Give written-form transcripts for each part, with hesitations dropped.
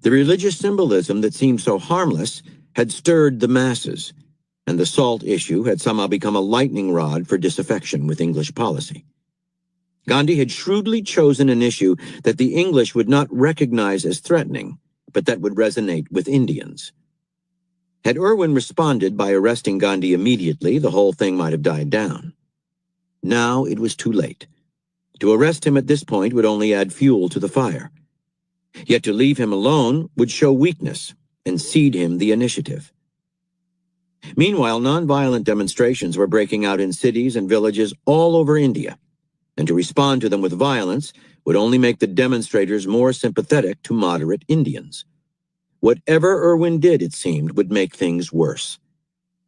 The religious symbolism that seemed so harmless had stirred the masses, and the salt issue had somehow become a lightning rod for disaffection with English policy. Gandhi had shrewdly chosen an issue that the English would not recognize as threatening, but that would resonate with Indians. Had Irwin responded by arresting Gandhi immediately, the whole thing might have died down. Now it was too late. To arrest him at this point would only add fuel to the fire. Yet to leave him alone would show weakness and cede him the initiative. Meanwhile, nonviolent demonstrations were breaking out in cities and villages all over India, and to respond to them with violence would only make the demonstrators more sympathetic to moderate Indians. Whatever Irwin did, it seemed, would make things worse.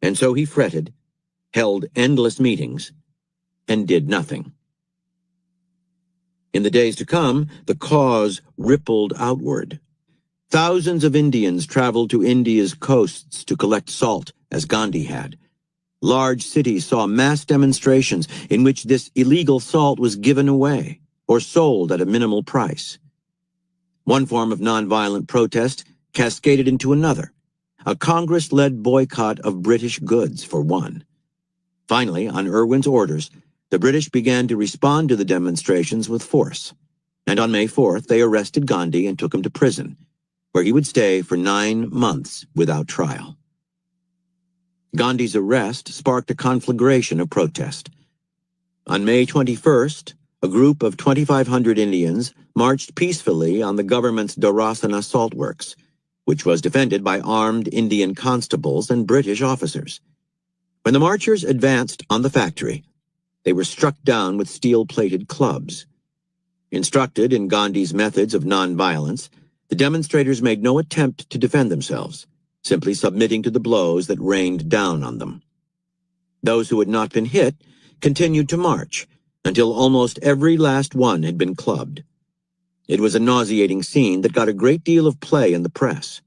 And so he fretted, held endless meetings, and did nothing. In the days to come, the cause rippled outward. Thousands of Indians traveled to India's coasts to collect salt, as Gandhi had. Large cities saw mass demonstrations in which this illegal salt was given away or sold at a minimal price. One form of nonviolent protest cascaded into another, a Congress-led boycott of British goods, for one. Finally, on Irwin's orders, the British began to respond to the demonstrations with force, and on May 4th they arrested Gandhi and took him to prison, where he would stay for 9 months without trial. Gandhi's arrest sparked a conflagration of protest. On May 21st, a group of 2,500 Indians marched peacefully on the government's Dharasana salt works, which was defended by armed Indian constables and British officers. When the marchers advanced on the factory, they were struck down with steel-plated clubs. Instructed in Gandhi's methods of nonviolence, the demonstrators made no attempt to defend themselves, simply submitting to the blows that rained down on them. Those who had not been hit continued to march until almost every last one had been clubbed. It was a nauseating scene that got a great deal of play in the press.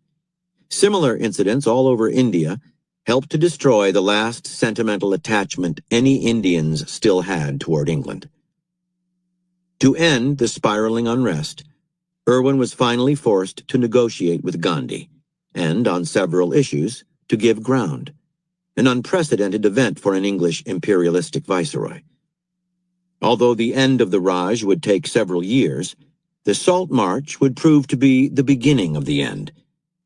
Similar incidents all over India helped to destroy the last sentimental attachment any Indians still had toward England. To end the spiraling unrest, Irwin was finally forced to negotiate with Gandhi, and on several issues, to give ground, an unprecedented event for an English imperialistic viceroy. Although the end of the Raj would take several years, the Salt March would prove to be the beginning of the end,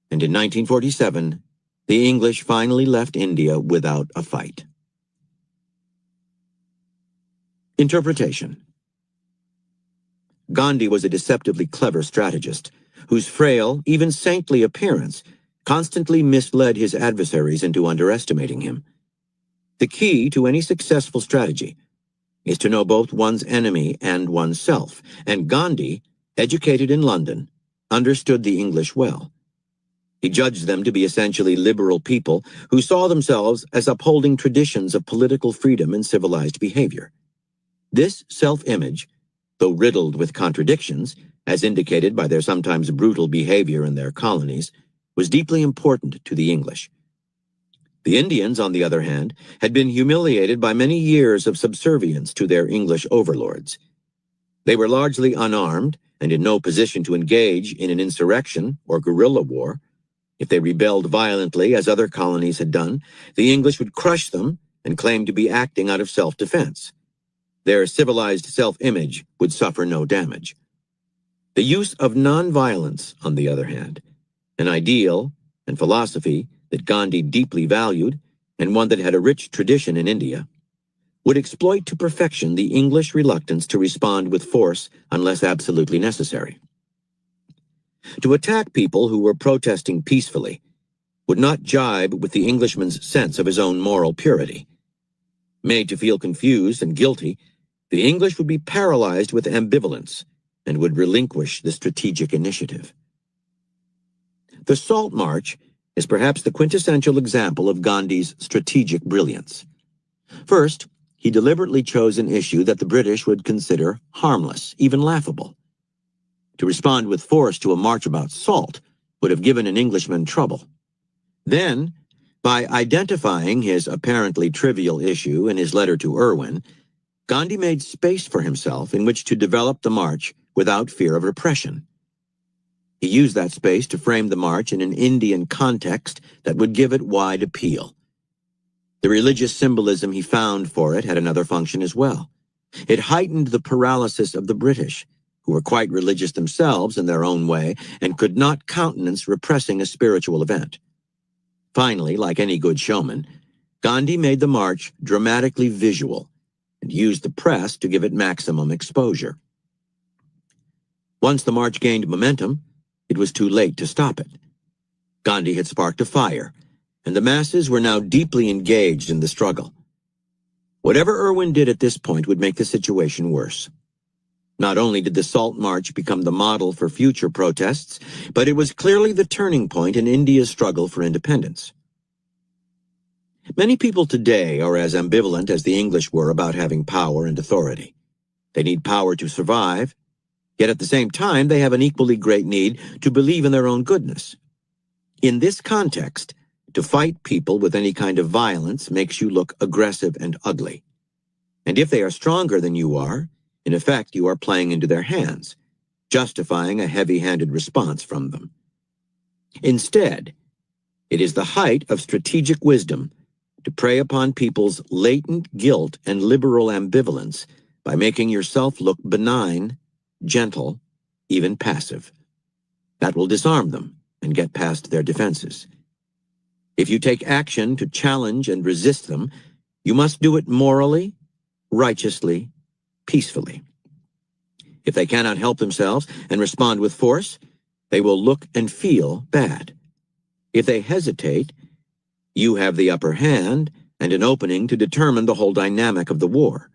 and in 1947, the English finally left India without a fight. Interpretation. Gandhi was a deceptively clever strategist, whose frail, even saintly appearance constantly misled his adversaries into underestimating him. The key to any successful strategy is to know both one's enemy and oneself, and Gandhi, educated in London, understood the English well. He judged them to be essentially liberal people who saw themselves as upholding traditions of political freedom and civilized behavior. This self-image, though riddled with contradictions, as indicated by their sometimes brutal behavior in their colonies, was deeply important to the English. The Indians, on the other hand, had been humiliated by many years of subservience to their English overlords. They were largely unarmed and in no position to engage in an insurrection or guerrilla war. If they rebelled violently, as other colonies had done, the English would crush them and claim to be acting out of self-defense. Their civilized self-image would suffer no damage. The use of nonviolence, on the other hand, an ideal and philosophy that Gandhi deeply valued, and one that had a rich tradition in India, would exploit to perfection the English reluctance to respond with force unless absolutely necessary. To attack people who were protesting peacefully would not jibe with the Englishman's sense of his own moral purity. Made to feel confused and guilty, the English would be paralyzed with ambivalence and would relinquish the strategic initiative. The Salt March is perhaps the quintessential example of Gandhi's strategic brilliance. First, he deliberately chose an issue that the British would consider harmless, even laughable. To respond with force to a march about salt would have given an Englishman trouble. Then, by identifying his apparently trivial issue in his letter to Irwin, Gandhi made space for himself in which to develop the march without fear of repression. He used that space to frame the march in an Indian context that would give it wide appeal. The religious symbolism he found for it had another function as well. It heightened the paralysis of the British, who were quite religious themselves in their own way and could not countenance repressing a spiritual event. Finally, like any good showman, Gandhi made the march dramatically visual and used the press to give it maximum exposure. Once the march gained momentum, it was too late to stop it. Gandhi had sparked a fire, and the masses were now deeply engaged in the struggle. Whatever Irwin did at this point would make the situation worse. Not only did the Salt March become the model for future protests, but it was clearly the turning point in India's struggle for independence. Many people today are as ambivalent as the English were about having power and authority. They need power to survive, yet at the same time they have an equally great need to believe in their own goodness. In this context, to fight people with any kind of violence makes you look aggressive and ugly. And if they are stronger than you are, in effect you are playing into their hands, justifying a heavy-handed response from them. Instead, it is the height of strategic wisdom to prey upon people's latent guilt and liberal ambivalence by making yourself look benign, gentle, even passive. That will disarm them and get past their defenses. If you take action to challenge and resist them, you must do it morally, righteously, peacefully. If they cannot help themselves and respond with force, they will look and feel bad. If they hesitate, you have the upper hand and an opening to determine the whole dynamic of the war.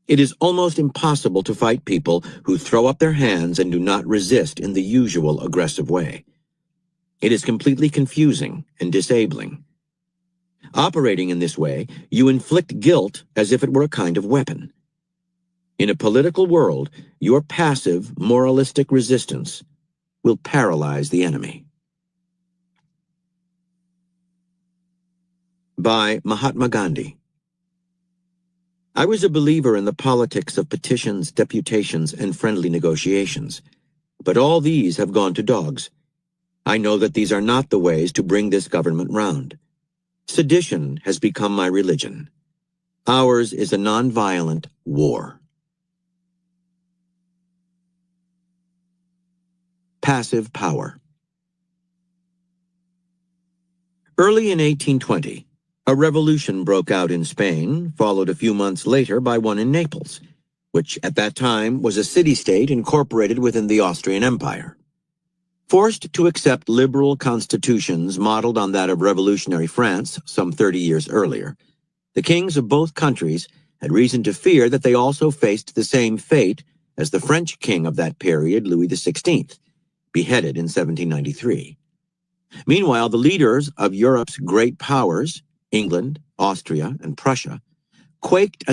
It is almost impossible to fight people who throw up their hands and do not resist in the usual aggressive way. It is completely confusing and disabling. Operating in this way, you inflict guilt as if it were a kind of weapon. In a political world, your passive, moralistic resistance will paralyze the enemy. By Mahatma Gandhi. I was a believer in the politics of petitions, deputations, and friendly negotiations, but all these have gone to dogs. I know that these are not the ways to bring this government round. Sedition has become my religion. Ours is a nonviolent war. Passive power. Early in 1820, a revolution broke out in Spain, followed a few months later by one in Naples, which at that time was a city-state incorporated within the Austrian Empire. Forced to accept liberal constitutions modeled on that of revolutionary France some 30 years earlier, the kings of both countries had reason to fear that they also faced the same fate as the French king of that period, Louis XVI, beheaded in 1793. Meanwhile, the leaders of Europe's great powers, England, Austria, and Prussia, quaked at